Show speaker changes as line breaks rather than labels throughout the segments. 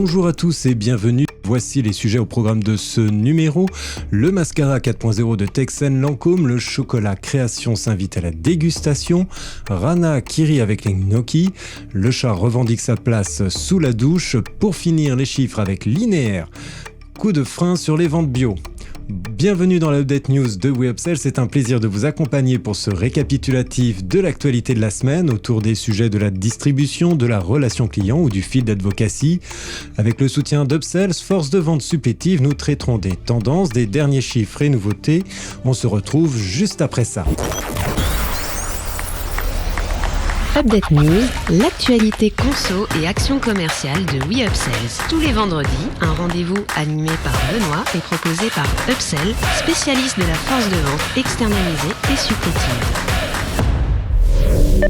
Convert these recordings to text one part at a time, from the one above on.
Bonjour à tous et bienvenue. Voici les sujets au programme de ce numéro. Le mascara 4.0 de Texen Lancôme, le chocolat création s'invite à la dégustation, Rana Kiri avec les gnocchis, le chat revendique sa place sous la douche, pour finir les chiffres avec linéaire, coup de frein sur les ventes bio. Bienvenue dans l'Update News de WeUpsell, c'est un plaisir de vous accompagner pour ce récapitulatif de l'actualité de la semaine autour des sujets de la distribution, de la relation client ou du field advocacy. Avec le soutien d'Upsells, force de vente supplétive, nous traiterons des tendances, des derniers chiffres et nouveautés. On se retrouve juste après ça.
Update News, l'actualité conso et action commerciale de WeUpsells. Tous les vendredis, un rendez-vous animé par Benoît et proposé par Upsell, spécialiste de la force de vente externalisée et supplétive.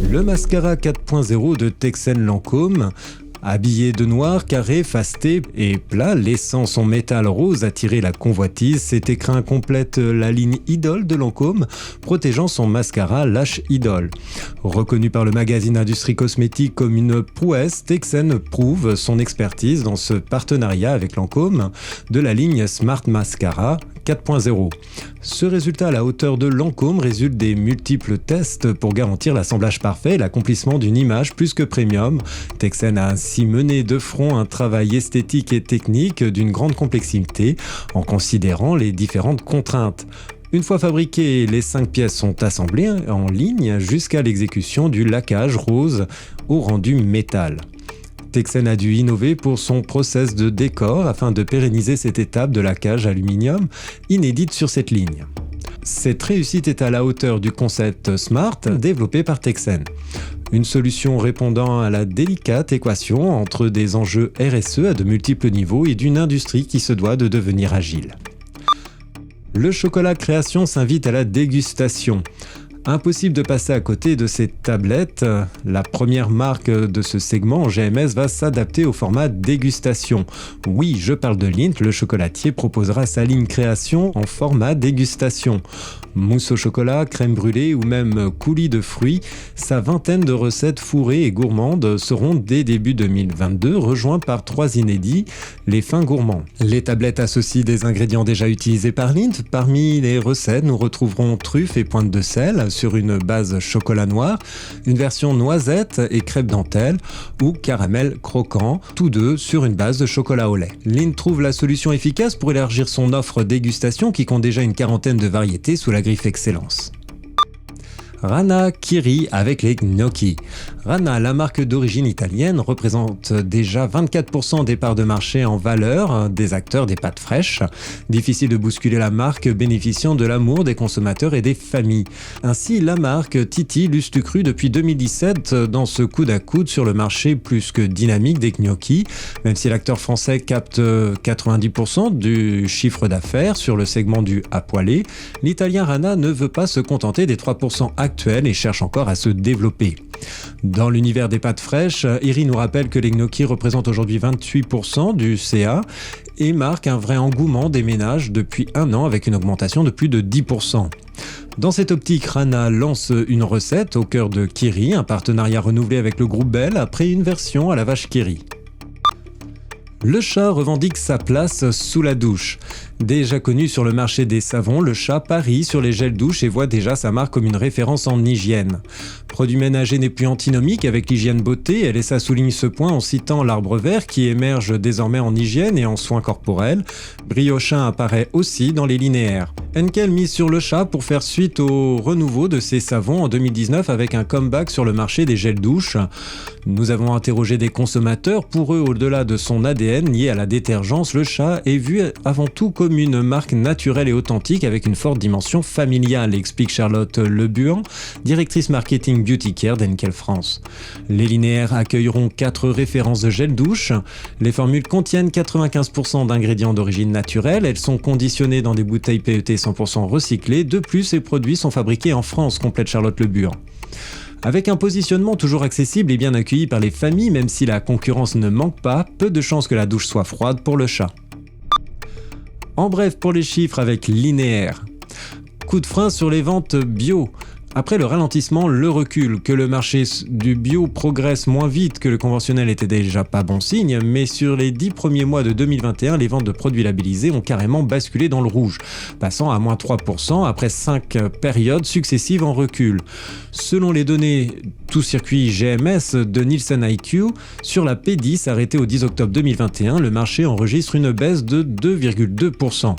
Le mascara 4.0 de Texen Lancôme. Habillé de noir, carré, fasté et plat, laissant son métal rose attirer la convoitise, cet écrin complète la ligne Idol de Lancôme, protégeant son mascara Lash Idol. Reconnu par le magazine Industrie Cosmétique comme une prouesse, Texen prouve son expertise dans ce partenariat avec Lancôme de la ligne Smart Mascara 4.0. Ce résultat à la hauteur de Lancôme résulte des multiples tests pour garantir l'assemblage parfait et l'accomplissement d'une image plus que premium. Texen a ainsi mené de front un travail esthétique et technique d'une grande complexité en considérant les différentes contraintes. Une fois fabriquées, les 5 pièces sont assemblées en ligne jusqu'à l'exécution du laquage rose au rendu métal. Texen a dû innover pour son process de décor afin de pérenniser cette étape de laquage aluminium inédite sur cette ligne. Cette réussite est à la hauteur du concept Smart développé par Texen. Une solution répondant à la délicate équation entre des enjeux RSE à de multiples niveaux et d'une industrie qui se doit de devenir agile. Le chocolat création s'invite à la dégustation. Impossible de passer à côté de ces tablettes. La première marque de ce segment en GMS va s'adapter au format dégustation. Oui, je parle de Lindt, le chocolatier proposera sa ligne création en format dégustation. Mousse au chocolat, crème brûlée ou même coulis de fruits, sa vingtaine de recettes fourrées et gourmandes seront dès début 2022 rejoints par 3 inédits, les fins gourmands. Les tablettes associent des ingrédients déjà utilisés par Lindt. Parmi les recettes, nous retrouverons truffes et pointe de sel sur une base chocolat noir, une version noisette et crêpe dentelle ou caramel croquant, tous deux sur une base de chocolat au lait. Lindt trouve la solution efficace pour élargir son offre dégustation qui compte déjà une quarantaine de variétés sous la griffe Excellence. Rana Kiri avec les gnocchis. Rana, la marque d'origine italienne, représente déjà 24% des parts de marché en valeur des acteurs des pâtes fraîches. Difficile de bousculer la marque bénéficiant de l'amour des consommateurs et des familles. Ainsi, la marque titille Lustucru depuis 2017 dans ce coude à coude sur le marché plus que dynamique des gnocchis. Même si l'acteur français capte 90% du chiffre d'affaires sur le segment du à poêler, l'italien Rana ne veut pas se contenter des 3% actuel et cherche encore à se développer. Dans l'univers des pâtes fraîches, Iri nous rappelle que les gnocchis représentent aujourd'hui 28% du CA et marquent un vrai engouement des ménages depuis 1 an avec une augmentation de plus de 10%. Dans cette optique, Rana lance une recette au cœur de Kiri, un partenariat renouvelé avec le groupe Bell après une version à la vache Kiri. Le chat revendique sa place sous la douche. Déjà connu sur le marché des savons, le chat parie sur les gels douche et voit déjà sa marque comme une référence en hygiène. Produit ménager n'est plus antinomique avec l'hygiène beauté, LSA souligne ce point en citant l'arbre vert qui émerge désormais en hygiène et en soins corporels. Briochin apparaît aussi dans les linéaires. Henkel mise sur le chat pour faire suite au renouveau de ses savons en 2019 avec un comeback sur le marché des gels douche. Nous avons interrogé des consommateurs. Pour eux, au-delà de son ADN lié à la détergence, le chat est vu avant tout comme une marque naturelle et authentique avec une forte dimension familiale, explique Charlotte Lebuan, directrice marketing Beauty Care d'Henkel France. Les linéaires accueilleront 4 références de gel douche. Les formules contiennent 95% d'ingrédients d'origine naturelle. Elles sont conditionnées dans des bouteilles PET 100% recyclées. De plus, ces produits sont fabriqués en France, complète Charlotte Lebuan. Avec un positionnement toujours accessible et bien accueilli par les familles, même si la concurrence ne manque pas, peu de chances que la douche soit froide pour le chat. En bref, pour les chiffres avec linéaire. Coup de frein sur les ventes bio. Après le ralentissement, le recul, que le marché du bio progresse moins vite que le conventionnel était déjà pas bon signe, mais sur les 10 premiers mois de 2021, les ventes de produits labellisés ont carrément basculé dans le rouge, passant à moins 3% après 5 périodes successives en recul. Selon les données tout circuit GMS de Nielsen IQ, sur la P10 arrêtée au 10 octobre 2021, le marché enregistre une baisse de 2,2%.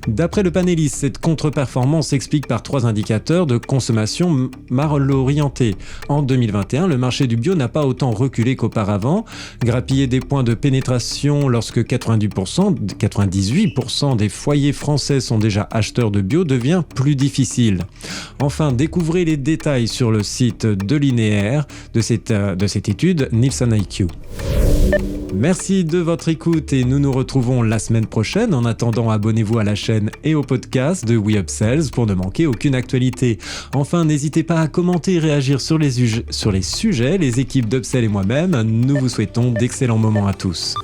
D'après le panéliste, cette contre-performance s'explique par 3 indicateurs de consommation mal orientés. En 2021, le marché du bio n'a pas autant reculé qu'auparavant. Grappiller des points de pénétration lorsque 98% des foyers français sont déjà acheteurs de bio devient plus difficile. Enfin, découvrez les détails sur le site de Linéaire de cette étude Nielsen IQ. Merci de votre écoute et nous nous retrouvons la semaine prochaine. En attendant, abonnez-vous à la chaîne et au podcast de We Upsells pour ne manquer aucune actualité. Enfin, n'hésitez pas à commenter et réagir sur les sujets. Les équipes d'Upsell et moi-même, nous vous souhaitons d'excellents moments à tous.